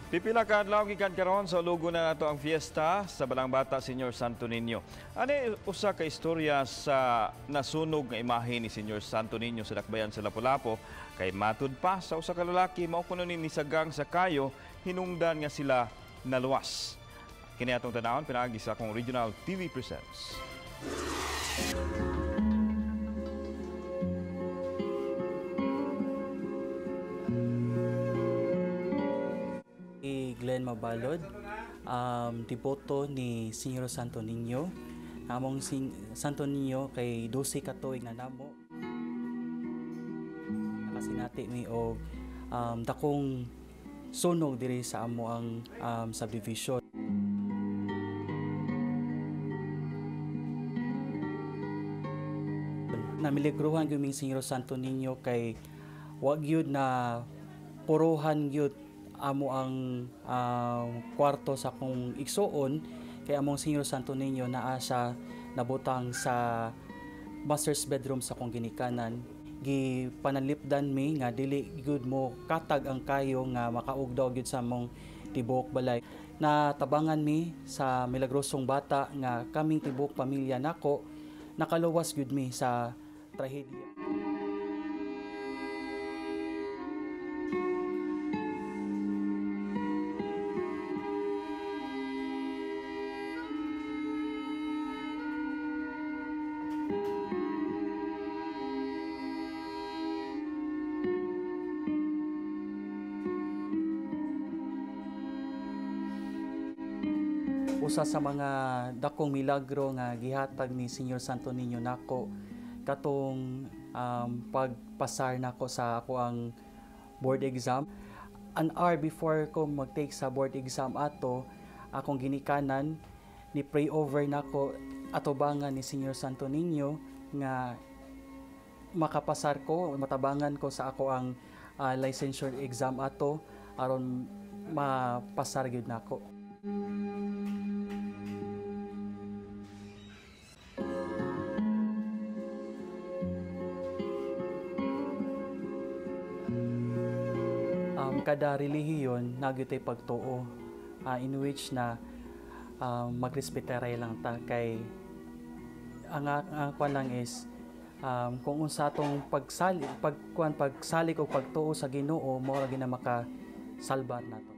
Pipila ka adlaw gikan karon sa lugo na nato ang fiesta sa Balang Bata Senior Santo Niño. Ani usa ka istorya sa nasunog nga imahe ni Senior Santo Niño sa dakbayan sa Lapu-Lapu kay matud pa sa usa ka lalaki mao kuno ni nisagang sa kayo hinungdan nga sila naluwas. Kini atong tanawon pinaagi sa akong Regional TV Presents. Glenn Mabalod, devoto ni Senior Santo Niño. Among Santo Niño kay 12 ka tuig na namo. Nakasinati mi og dakong sunog diri sa amo ang subdivision. Namiligruhan gyud mi Senior Santo Niño kay wa gyud na puruhan gyud amo ang kwarto sa akong igsuon kay among Senior Santo Niño naa siya nabutang sa master's bedroom sa akong ginikanan. Gipanalipdan mi nga dili gyud mo katag ang kayo nga makaugdaw gyud sa among tibuok balay. Natabangan mi sa milagrosong bata nga kaming tibuok pamilya nako nakaluwas gyud mi sa trahedya. Usa sa mga dakong milagro nga gihatag ni Senior Santo Niño nako katong pagpasar nako sa ako ang board exam. An hour before ko mag-take sa board exam ato, akong ginikanan ni pray over nako atubangan ni Senior Santo Niño nga makapasar ko, matabangan ko sa ako ang licensure exam ato aron mapasar gyud nako. Kada relihiyon nagyutay pagtuo in which na magrespeteray lang ta kay ang kwan lang is kung unsa tong pagsalig o pagtuo sa Ginoo mo ra gina makasalbar nato.